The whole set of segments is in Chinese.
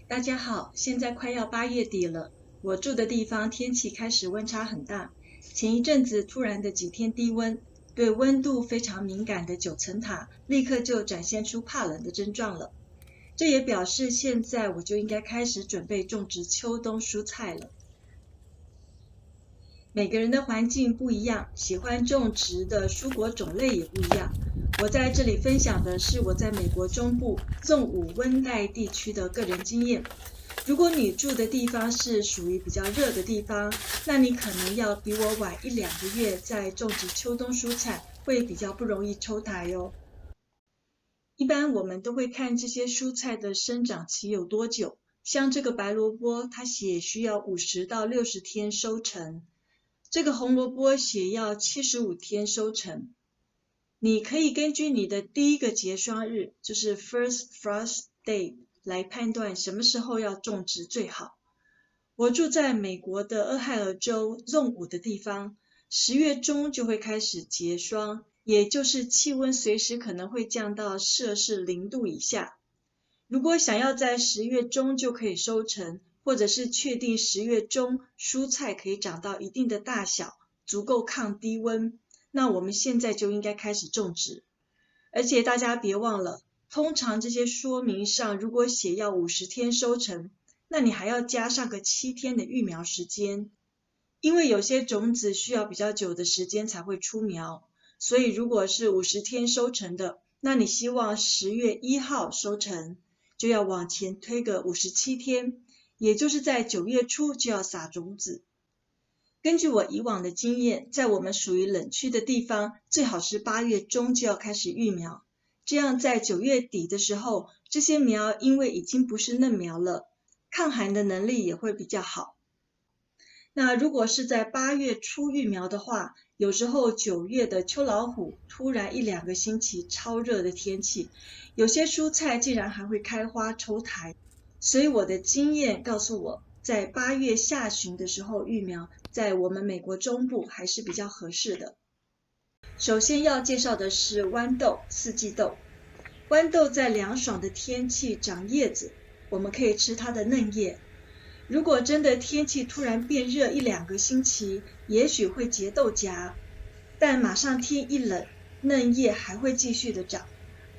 大家好，现在快要8月底了，我住的地方天气开始温差很大。前一阵子突然的几天低温，对温度非常敏感的9层塔立刻就展现出怕冷的症状了。这也表示现在我就应该开始准备种植秋冬蔬菜了。每个人的环境不一样，喜欢种植的蔬果种类也不一样。我在这里分享的是我在美国中部纵5温带地区的个人经验。如果你住的地方是属于比较热的地方，那你可能要比我晚1-2个月在种植秋冬蔬菜，会比较不容易抽台哦。一般我们都会看这些蔬菜的生长期有多久，像这个白萝卜，它写需要50到60天收成。这个红萝卜写要75天收成。你可以根据你的第一个结霜日，就是 first frost day 来判断什么时候要种植最好。我住在美国的俄亥俄州 Zone 5的地方，10月中就会开始结霜，也就是气温随时可能会降到摄氏0度以下。如果想要在10月中就可以收成，或者是确定10月中蔬菜可以长到一定的大小，足够抗低温，那我们现在就应该开始种植。而且大家别忘了，通常这些说明上如果写要50天收成，那你还要加上个7天的育苗时间，因为有些种子需要比较久的时间才会出苗，所以如果是50天收成的，那你希望10月1号收成，就要往前推个57天，也就是在9月初就要撒种子。根据我以往的经验，在我们属于冷区的地方，最好是8月中就要开始育苗，这样在9月底的时候，这些苗因为已经不是嫩苗了，抗寒的能力也会比较好。那如果是在8月初育苗的话，有时候9月的秋老虎突然1-2个星期超热的天气，有些蔬菜竟然还会开花抽台。所以我的经验告诉我，在8月下旬的时候育苗，在我们美国中部还是比较合适的。首先要介绍的是豌豆、四季豆。豌豆在凉爽的天气长叶子，我们可以吃它的嫩叶。如果真的天气突然变热1-2个星期，也许会结豆荚，但马上天一冷，嫩叶还会继续的长，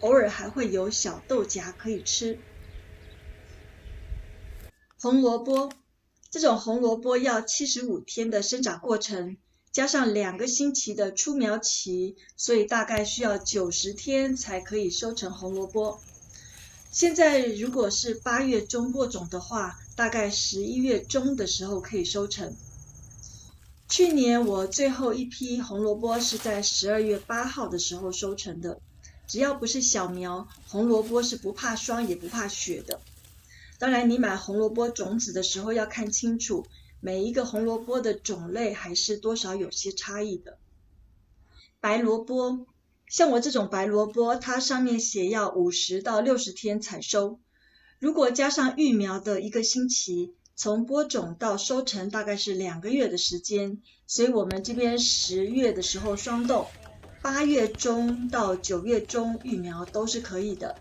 偶尔还会有小豆荚可以吃。红萝卜，这种红萝卜要75天的生长过程，加上2个星期的出苗期，所以大概需要90天才可以收成红萝卜。现在如果是8月中播种的话，大概11月中的时候可以收成。去年我最后一批红萝卜是在12月8号的时候收成的。只要不是小苗，红萝卜是不怕霜也不怕雪的。当然你买红萝卜种子的时候要看清楚，每一个红萝卜的种类还是多少有些差异的。白萝卜，像我这种白萝卜，它上面写要50到60天采收。如果加上育苗的1个星期，从播种到收成大概是2个月的时间，所以我们这边10月的时候霜冻，8月中到9月中育苗都是可以的。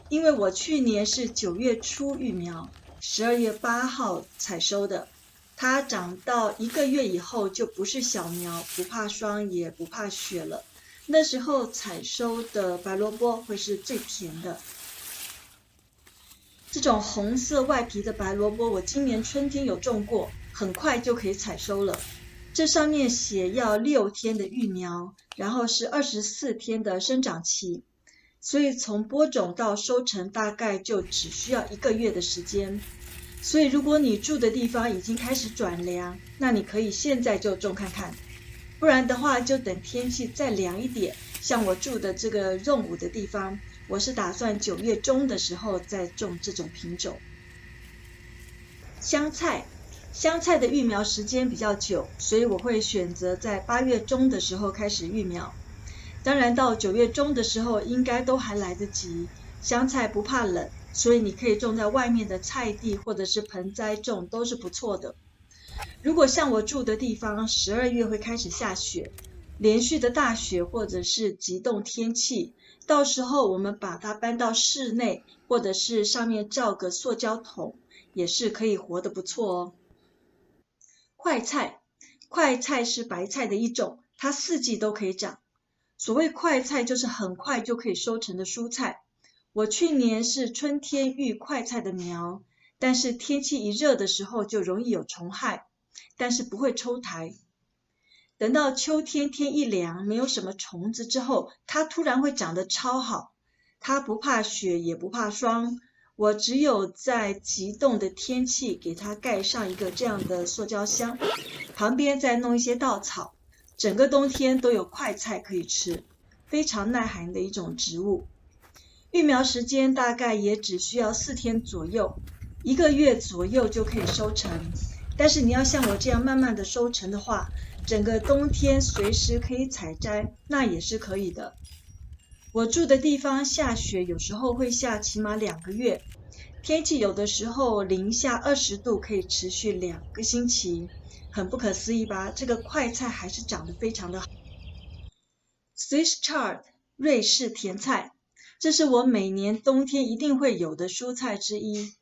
因为我去年是9月初育苗，12月8号采收的，它长到1个月以后就不是小苗，不怕霜也不怕雪了。那时候采收的白萝卜会是最甜的。这种红色外皮的白萝卜，我今年春天有种过，很快就可以采收了。这上面写要6天的育苗，然后是24天的生长期。所以从播种到收成大概就只需要1个月的时间。所以如果你住的地方已经开始转凉，那你可以现在就种看看。不然的话就等天气再凉一点，像我住的这个Zone 5的地方，我是打算9月中的时候再种这种品种。香菜的育苗时间比较久，所以我会选择在8月中的时候开始育苗。当然到9月中的时候应该都还来得及，香菜不怕冷，所以你可以种在外面的菜地或者是盆栽种都是不错的。如果像我住的地方12月会开始下雪，连续的大雪或者是急冻天气，到时候我们把它搬到室内，或者是上面罩个塑胶桶，也是可以活得不错哦。快菜，快菜是白菜的一种，它四季都可以长。所谓快菜就是很快就可以收成的蔬菜。我去年是春天育快菜的苗，但是天气一热的时候就容易有虫害，但是不会抽苔。等到秋天天一凉，没有什么虫子之后，它突然会长得超好。它不怕雪也不怕霜，我只有在极冻的天气给它盖上一个这样的塑胶箱，旁边再弄一些稻草，整个冬天都有快菜可以吃，非常耐寒的一种植物。育苗时间大概也只需要4天左右，1个月左右就可以收成。但是你要像我这样慢慢的收成的话，整个冬天随时可以采摘，那也是可以的。我住的地方下雪有时候会下起码2个月，天气有的时候零下20度可以持续2个星期，很不可思议吧？这个快菜还是长得非常的好。Swiss chard 瑞士甜菜，这是我每年冬天一定会有的蔬菜之一。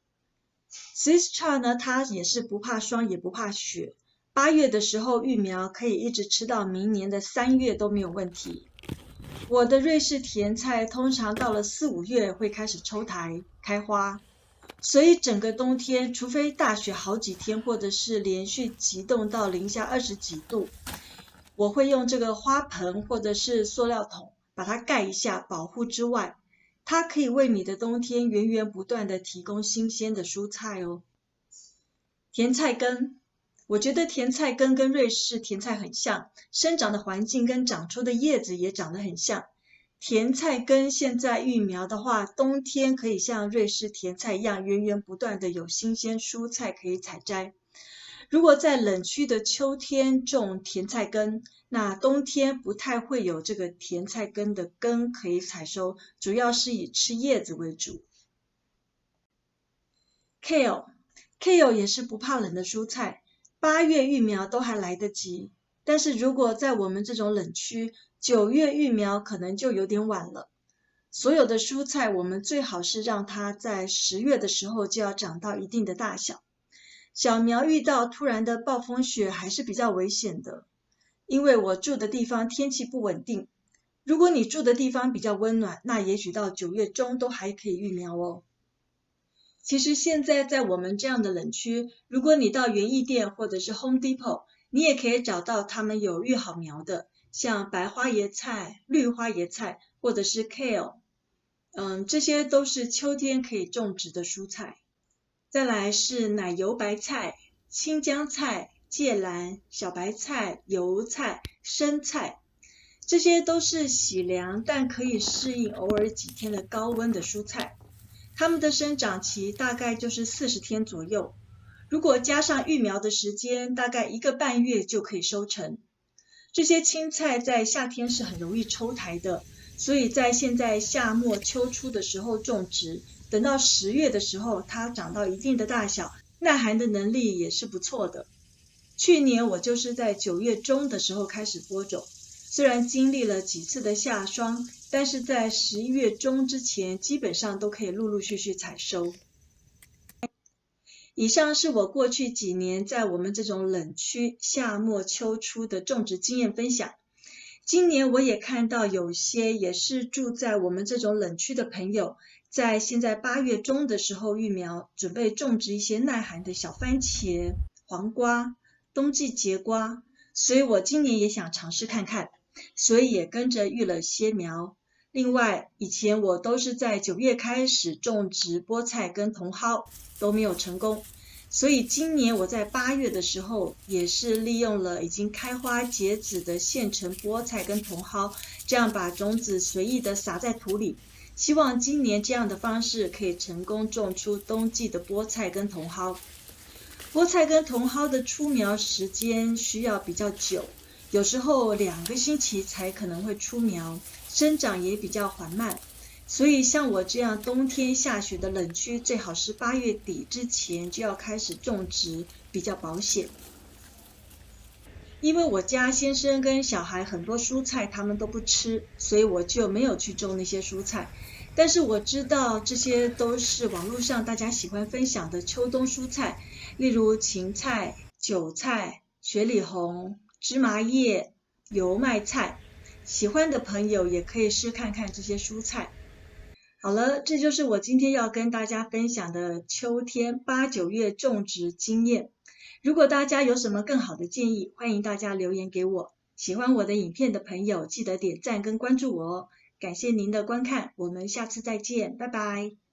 Swiss chard 呢，它也是不怕霜也不怕雪，8月的时候育苗可以一直吃到明年的3月都没有问题。我的瑞士甜菜通常到了4、5月会开始抽苔开花，所以整个冬天除非大雪好几天，或者是连续急冻到零下20几度，我会用这个花盆或者是塑料桶把它盖一下保护之外，它可以为你的冬天源源不断的提供新鲜的蔬菜哦。甜菜根，我觉得甜菜根跟瑞士甜菜很像，生长的环境跟长出的叶子也长得很像。甜菜根现在育苗的话，冬天可以像瑞士甜菜一样源源不断的有新鲜蔬菜可以采摘。如果在冷区的秋天种甜菜根，那冬天不太会有这个甜菜根的根可以采收，主要是以吃叶子为主。Kale 也是不怕冷的蔬菜，8月育苗都还来得及，但是如果在我们这种冷区，9月育苗可能就有点晚了。所有的蔬菜我们最好是让它在10月的时候就要长到一定的大小。小苗遇到突然的暴风雪还是比较危险的，因为我住的地方天气不稳定。如果你住的地方比较温暖，那也许到9月中都还可以育苗哦。其实现在在我们这样的冷区，如果你到园艺店或者是 Home Depot， 你也可以找到他们有育好苗的，像白花椰菜、绿花椰菜或者是 Kale， 这些都是秋天可以种植的蔬菜。再来是奶油白菜、青江菜、芥蓝、小白菜、油菜、生菜，这些都是喜凉但可以适应偶尔几天的高温的蔬菜。它们的生长期大概就是40天左右，如果加上育苗的时间，大概1个半月就可以收成。这些青菜在夏天是很容易抽苔的，所以在现在夏末秋初的时候种植，等到10月的时候它长到一定的大小，耐寒的能力也是不错的。去年我就是在9月中的时候开始播种，虽然经历了几次的夏霜，但是在11月中之前基本上都可以陆陆续续采收。以上是我过去几年在我们这种冷区夏末秋初的种植经验分享。今年我也看到有些也是住在我们这种冷区的朋友，在现在8月中的时候育苗，准备种植一些耐寒的小番茄、黄瓜、冬季节瓜，所以我今年也想尝试看看，所以也跟着育了些苗。另外，以前我都是在9月开始种植菠菜跟茼蒿，都没有成功，所以今年我在8月的时候也是利用了已经开花结籽的现成菠菜跟茼蒿，这样把种子随意的撒在土里，希望今年这样的方式可以成功种出冬季的菠菜跟茼蒿。菠菜跟茼蒿的出苗时间需要比较久，有时候2个星期才可能会出苗，生长也比较缓慢，所以像我这样冬天下雪的冷区，最好是8月底之前就要开始种植，比较保险。因为我家先生跟小孩很多蔬菜他们都不吃，所以我就没有去种那些蔬菜。但是我知道这些都是网络上大家喜欢分享的秋冬蔬菜，例如芹菜、韭菜、雪里红、芝麻叶、油麦菜。喜欢的朋友也可以试看看这些蔬菜。好了，这就是我今天要跟大家分享的秋天8、9月种植经验。如果大家有什么更好的建议，欢迎大家留言给我。喜欢我的影片的朋友，记得点赞跟关注我哦。感谢您的观看，我们下次再见，拜拜。